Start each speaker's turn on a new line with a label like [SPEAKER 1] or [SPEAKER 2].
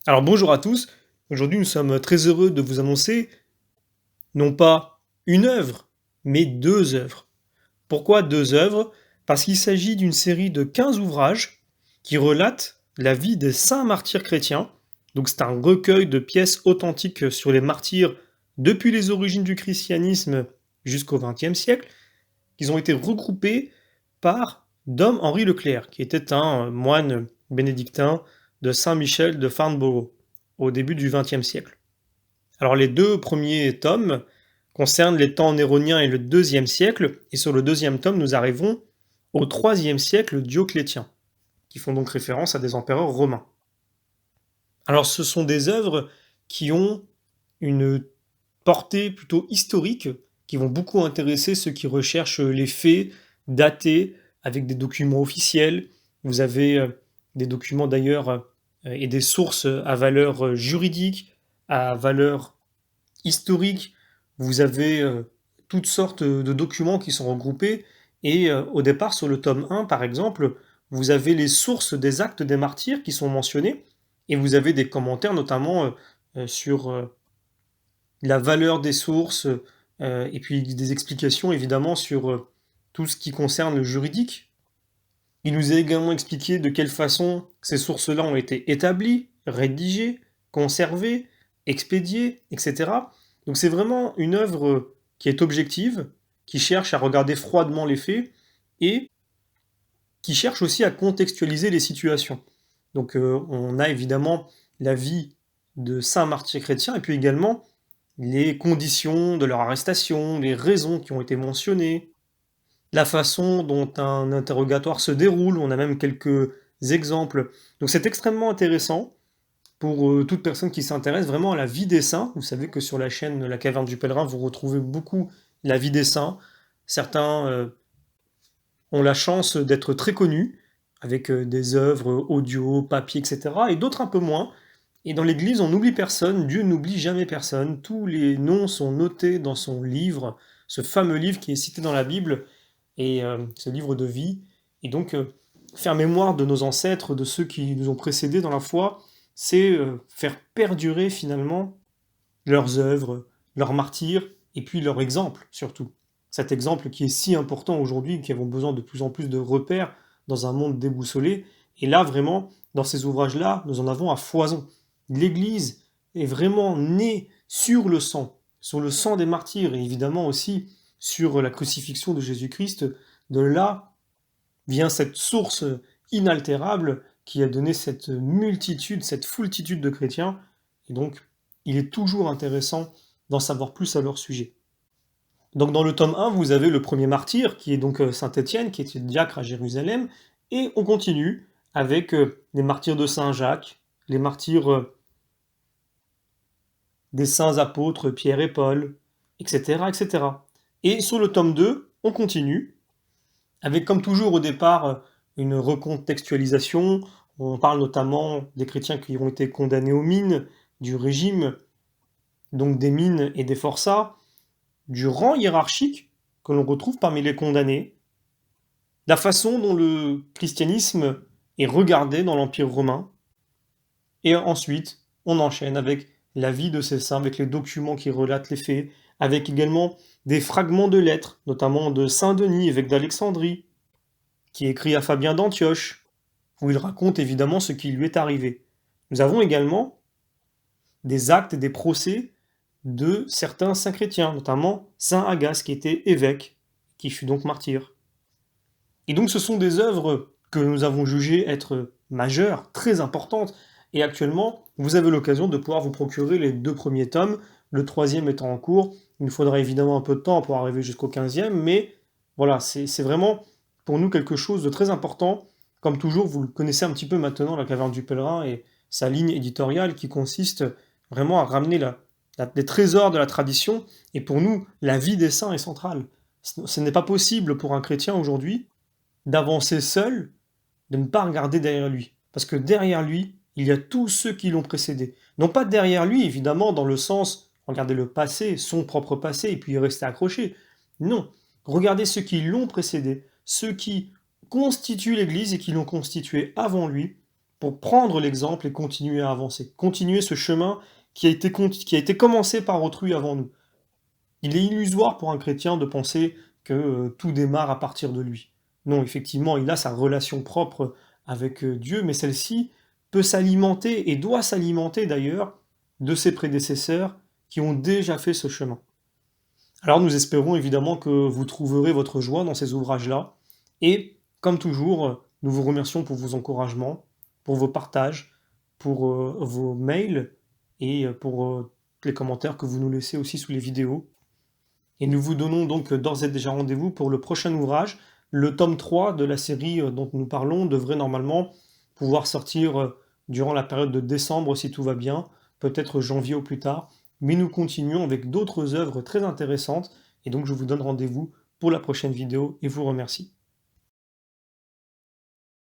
[SPEAKER 1] Alors bonjour à tous, aujourd'hui nous sommes très heureux de vous annoncer non pas une œuvre, mais deux œuvres. Pourquoi deux œuvres? Parce qu'il s'agit d'une série de 15 ouvrages qui relatent la vie des saints martyrs chrétiens. Donc c'est un recueil de pièces authentiques sur les martyrs depuis les origines du christianisme jusqu'au XXe siècle, qui ont été regroupés par Dom Henri Leclerc, qui était un moine bénédictin de Saint-Michel de Farnborough au début du XXe siècle. Alors les deux premiers tomes concernent les temps néroniens et le deuxième siècle, et sur le deuxième tome, nous arrivons au troisième siècle dioclétien, qui font donc référence à des empereurs romains. Alors ce sont des œuvres qui ont une portée plutôt historique, qui vont beaucoup intéresser ceux qui recherchent les faits datés avec des documents officiels. Vous avez des documents d'ailleurs et des sources à valeur juridique, à valeur historique. Vous avez toutes sortes de documents qui sont regroupés. Et au départ, sur le tome 1, par exemple, vous avez les sources des actes des martyrs qui sont mentionnés. Et vous avez des commentaires, notamment sur la valeur des sources, et puis des explications évidemment sur tout ce qui concerne le juridique. Il nous est également expliqué de quelle façon ces sources-là ont été établies, rédigées, conservées, expédiées, etc. Donc c'est vraiment une œuvre qui est objective, qui cherche à regarder froidement les faits et qui cherche aussi à contextualiser les situations. Donc on a évidemment la vie de saint martyrs chrétiens et puis également les conditions de leur arrestation, les raisons qui ont été mentionnées, la façon dont un interrogatoire se déroule, on a même quelques exemples. Donc c'est extrêmement intéressant pour toute personne qui s'intéresse vraiment à la vie des saints. Vous savez que sur la chaîne La Caverne du Pèlerin, vous retrouvez beaucoup la vie des saints. Certains ont la chance d'être très connus, avec des œuvres audio, papier, etc. Et d'autres un peu moins. Et dans l'Église, on n'oublie personne, Dieu n'oublie jamais personne. Tous les noms sont notés dans son livre, ce fameux livre qui est cité dans la Bible, et ce livre de vie. Et donc, faire mémoire de nos ancêtres, de ceux qui nous ont précédés dans la foi, c'est faire perdurer finalement leurs œuvres, leurs martyrs, et puis leur exemple surtout. Cet exemple qui est si important aujourd'hui, qui avons besoin de plus en plus de repères dans un monde déboussolé. Et là, vraiment, dans ces ouvrages-là, nous en avons à foison. L'Église est vraiment née sur le sang des martyrs, et évidemment aussi sur la crucifixion de Jésus-Christ. De là vient cette source inaltérable qui a donné cette multitude, cette foultitude de chrétiens. Et donc, il est toujours intéressant d'en savoir plus à leur sujet. Donc dans le tome 1, vous avez le premier martyr, qui est donc Saint Étienne, qui était diacre à Jérusalem, et on continue avec les martyrs de Saint Jacques, les martyrs des saints apôtres Pierre et Paul, etc., etc. Et sur le tome 2, on continue, avec comme toujours au départ une recontextualisation. On parle notamment des chrétiens qui ont été condamnés aux mines, du régime, donc des mines et des forçats, du rang hiérarchique que l'on retrouve parmi les condamnés, la façon dont le christianisme est regardé dans l'Empire romain, et ensuite on enchaîne avec la vie de ces saints, avec les documents qui relatent les faits, avec également des fragments de lettres, notamment de Saint Denis, évêque d'Alexandrie, qui écrit à Fabien d'Antioche, où il raconte évidemment ce qui lui est arrivé. Nous avons également des actes et des procès de certains saints chrétiens, notamment Saint Agasse, qui était évêque, qui fut donc martyr. Et donc ce sont des œuvres que nous avons jugées être majeures, très importantes, et actuellement, vous avez l'occasion de pouvoir vous procurer les deux premiers tomes, le troisième étant en cours. Il nous faudra évidemment un peu de temps pour arriver jusqu'au 15e, mais voilà, c'est vraiment pour nous quelque chose de très important. Comme toujours, vous le connaissez un petit peu maintenant, La Caverne du Pèlerin et sa ligne éditoriale qui consiste vraiment à ramener les trésors de la tradition. Et pour nous, la vie des saints est centrale. Ce n'est pas possible pour un chrétien aujourd'hui d'avancer seul, de ne pas regarder derrière lui. Parce que derrière lui, il y a tous ceux qui l'ont précédé. Non pas derrière lui, évidemment, dans le sens, regarder le passé, son propre passé, et puis y rester accroché. Non, regardez ceux qui l'ont précédé, ceux qui constituent l'Église et qui l'ont constituée avant lui, pour prendre l'exemple et continuer à avancer. Continuer ce chemin qui a été commencé par autrui avant nous. Il est illusoire pour un chrétien de penser que tout démarre à partir de lui. Non, effectivement, il a sa relation propre avec Dieu, mais celle-ci peut s'alimenter et doit s'alimenter d'ailleurs de ses prédécesseurs qui ont déjà fait ce chemin. Alors nous espérons évidemment que vous trouverez votre joie dans ces ouvrages-là, et comme toujours, nous vous remercions pour vos encouragements, pour vos partages, pour vos mails et pour les commentaires que vous nous laissez aussi sous les vidéos. Et nous vous donnons donc d'ores et déjà rendez-vous pour le prochain ouvrage. Le tome 3 de la série dont nous parlons devrait normalement pouvoir sortir durant la période de décembre si tout va bien, peut-être janvier au plus tard. Mais nous continuons avec d'autres œuvres très intéressantes et donc je vous donne rendez-vous pour la prochaine vidéo et vous remercie.